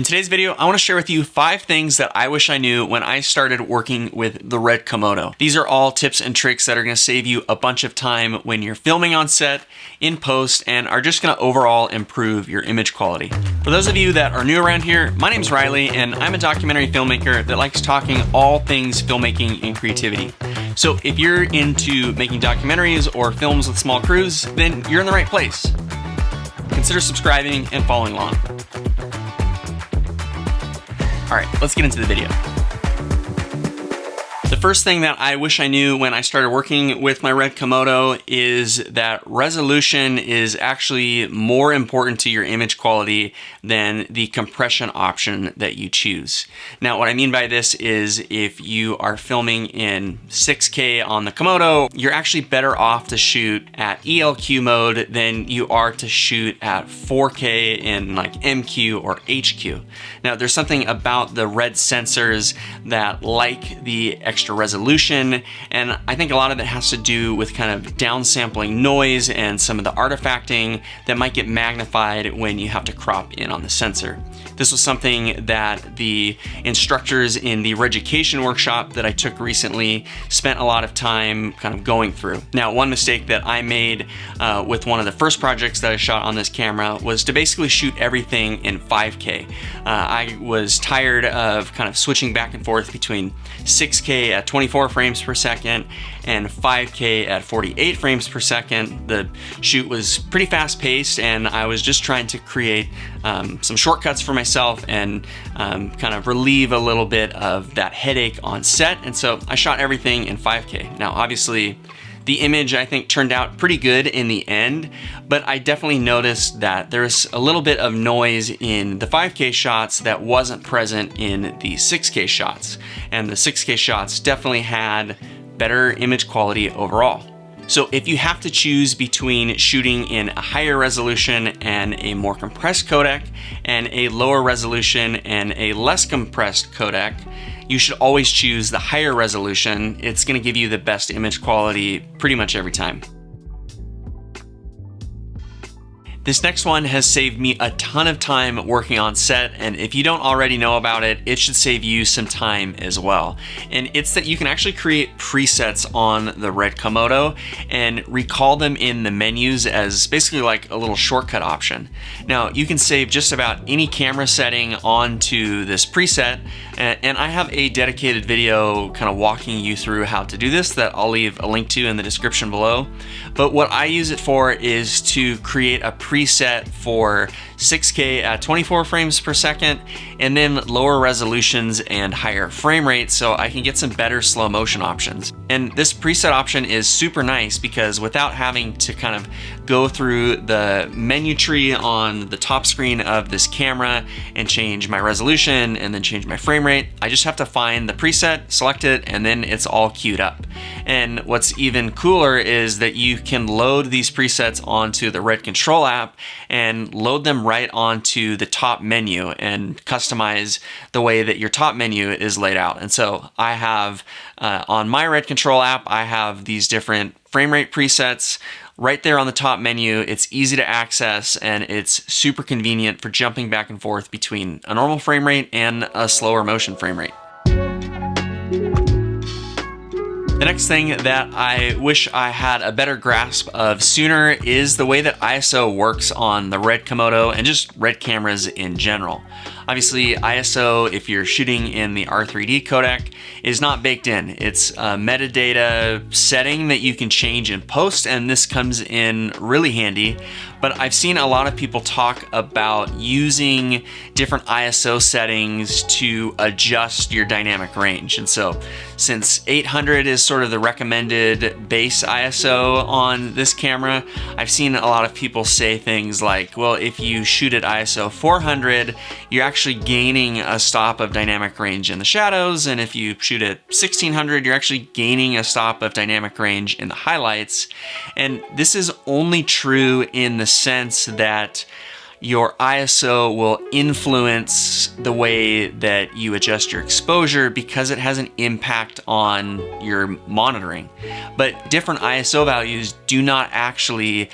In today's video, I want to share with you 5 things that I wish I knew when I started working with the RED Komodo. These are all tips and tricks that are going to save you a bunch of time when you're filming on set, in post, and are just going to overall improve your image quality. For those of you that are new around here, my name's Riley, and I'm a documentary filmmaker that likes talking all things filmmaking and creativity. So if you're into making documentaries or films with small crews, then you're in the right place. Consider subscribing and following along. All right, let's get into the video. The first thing that I wish I knew when I started working with my RED Komodo is that resolution is actually more important to your image quality than the compression option that you choose. Now, what I mean by this is if you are filming in 6K on the Komodo, you're actually better off to shoot at ELQ mode than you are to shoot at 4K in like MQ or HQ. Now, there's something about the RED sensors that like the extra resolution, and I think a lot of it has to do with kind of downsampling noise and some of the artifacting that might get magnified when you have to crop in on the sensor. This was something that the instructors in the Reducation workshop that I took recently spent a lot of time kind of going through. Now, one mistake that I made with one of the first projects that I shot on this camera was to basically shoot everything in 5K. I was tired of kind of switching back and forth between 6K at 24 frames per second and 5K at 48 frames per second. The shoot was pretty fast paced, and I was just trying to create some shortcuts for myself and kind of relieve a little bit of that headache on set. And so I shot everything in 5K. Now, obviously, the image I think turned out pretty good in the end, but I definitely noticed that there's a little bit of noise in the 5K shots that wasn't present in the 6K shots. And the 6K shots definitely had better image quality overall. So if you have to choose between shooting in a higher resolution and a more compressed codec and a lower resolution and a less compressed codec, you should always choose the higher resolution. It's going to give you the best image quality pretty much every time. This next one has saved me a ton of time working on set, and if you don't already know about it, it should save you some time as well. And it's that you can actually create presets on the RED Komodo and recall them in the menus as basically like a little shortcut option. Now, you can save just about any camera setting onto this preset, and I have a dedicated video kind of walking you through how to do this that I'll leave a link to in the description below. But what I use it for is to create a preset for 6K at 24 frames per second, and then lower resolutions and higher frame rates so I can get some better slow motion options. And this preset option is super nice because without having to kind of go through the menu tree on the top screen of this camera and change my resolution and then change my frame rate, I just have to find the preset, select it, and then it's all queued up. And what's even cooler is that you can load these presets onto the RED Control app and load them right onto the top menu and customize the way that your top menu is laid out. And so I have on my RED Control app, I have these different frame rate presets right there on the top menu. It's easy to access, and it's super convenient for jumping back and forth between a normal frame rate and a slower motion frame rate. The next thing that I wish I had a better grasp of sooner is the way that ISO works on the RED Komodo and just RED cameras in general. Obviously, ISO, if you're shooting in the R3D codec, is not baked in. It's a metadata setting that you can change in post, and this comes in really handy. But I've seen a lot of people talk about using different ISO settings to adjust your dynamic range. And so since 800 is sort of the recommended base ISO on this camera, I've seen a lot of people say things like, well, if you shoot at ISO 400, you're actually gaining a stop of dynamic range in the shadows. And if you shoot at 1600, you're actually gaining a stop of dynamic range in the highlights. And this is only true in the sense that your ISO will influence the way that you adjust your exposure because it has an impact on your monitoring. But different ISO values do not actually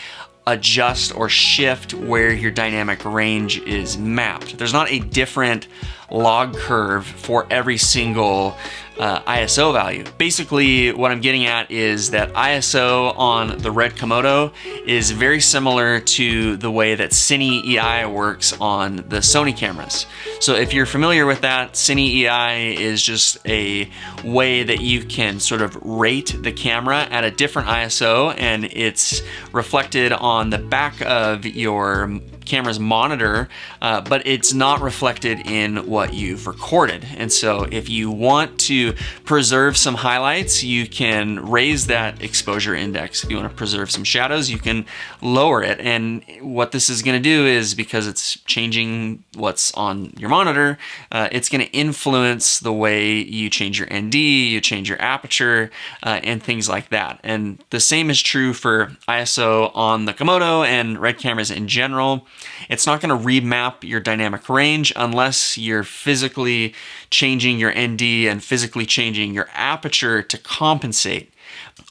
adjust or shift where your dynamic range is mapped. There's not a different log curve for every single ISO value. Basically, what I'm getting at is that ISO on the RED Komodo is very similar to the way that Cine EI works on the Sony cameras. So if you're familiar with that, Cine EI is just a way that you can sort of rate the camera at a different ISO, and it's reflected on the back of your camera's monitor, but it's not reflected in what you've recorded. And so if you want to preserve some highlights, you can raise that exposure index. If you want to preserve some shadows, you can lower it. And what this is going to do is, because it's changing what's on your monitor, it's going to influence the way you change your ND, you change your aperture, and things like that. And the same is true for ISO on the Komodo and RED cameras in general. It's not going to remap your dynamic range unless you're physically changing your ND and physically changing your aperture to compensate.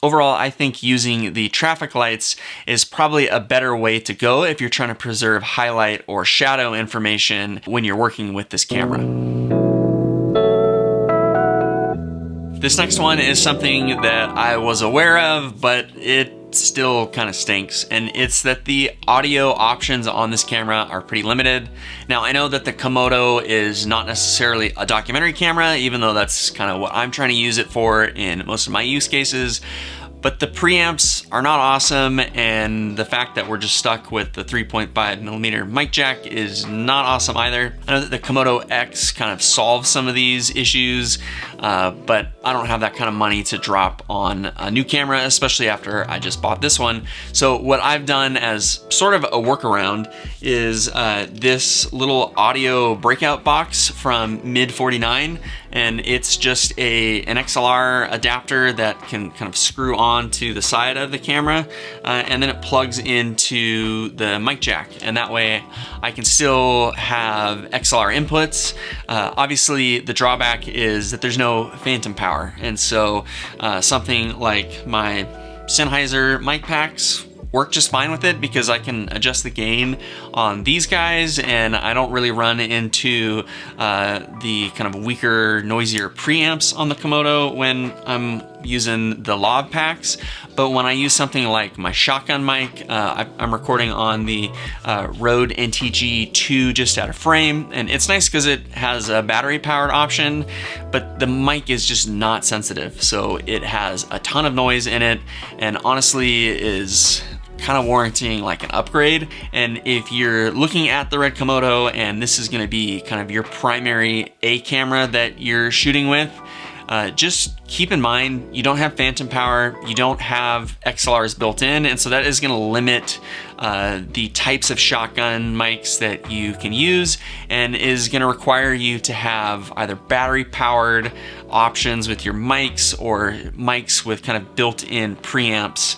Overall, I think using the traffic lights is probably a better way to go if you're trying to preserve highlight or shadow information when you're working with this camera. This next one is something that I was aware of, but it still kind of stinks, and it's that the audio options on this camera are pretty limited. Now, I know that the Komodo is not necessarily a documentary camera, even though that's kind of what I'm trying to use it for in most of my use cases. But the preamps are not awesome, and the fact that we're just stuck with the 3.5mm mic jack is not awesome either. I know that the Komodo X kind of solves some of these issues, but I don't have that kind of money to drop on a new camera, especially after I just bought this one. So what I've done as sort of a workaround is this little audio breakout box from Mid49, and it's just an XLR adapter that can kind of screw on to the side of the camera, and then it plugs into the mic jack, and that way I can still have XLR inputs. Obviously, the drawback is that there's no phantom power, and so something like my Sennheiser mic packs work just fine with it because I can adjust the gain on these guys, and I don't really run into the kind of weaker, noisier preamps on the Komodo when I'm using the lav packs. But when I use something like my shotgun mic, I'm recording on the Rode NTG2 just out of frame, and it's nice because it has a battery powered option, but the mic is just not sensitive, so it has a ton of noise in it, and honestly is kind of warranting like an upgrade. And if you're looking at the RED Komodo and this is going to be kind of your primary A camera that you're shooting with, just keep in mind you don't have phantom power, you don't have XLRs built in, and so that is going to limit the types of shotgun mics that you can use, and is going to require you to have either battery powered options with your mics or mics with kind of built-in preamps,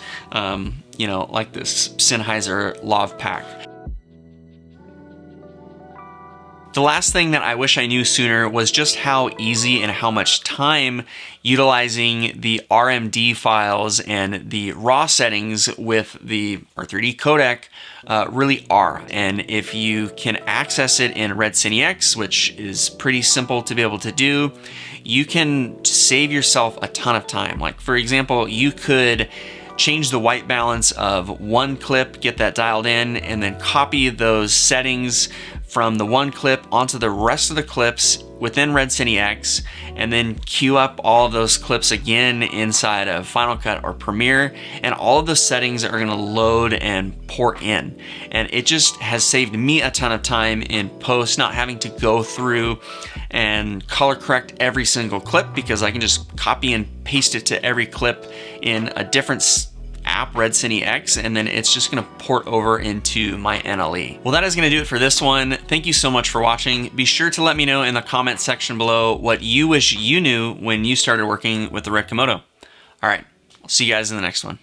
you know, like this Sennheiser lav pack. The last thing that I wish I knew sooner was just how easy and how much time utilizing the RMD files and the raw settings with the R3D codec really are. And if you can access it in RED Cine, which is pretty simple to be able to do, you can save yourself a ton of time. Like, for example, you could change the white balance of one clip, get that dialed in, and then copy those settings from the one clip onto the rest of the clips within RED Cine, and then queue up all of those clips again inside of Final Cut or Premiere, and all of the settings are gonna load and port in. And it just has saved me a ton of time in post, not having to go through and color correct every single clip, because I can just copy and paste it to every clip in a different app, RED Cine, and then it's just gonna port over into my NLE. Well, that is gonna do it for this one. Thank you so much for watching. Be sure to let me know in the comment section below what you wish you knew when you started working with the RED Komodo. All right, I'll see you guys in the next one.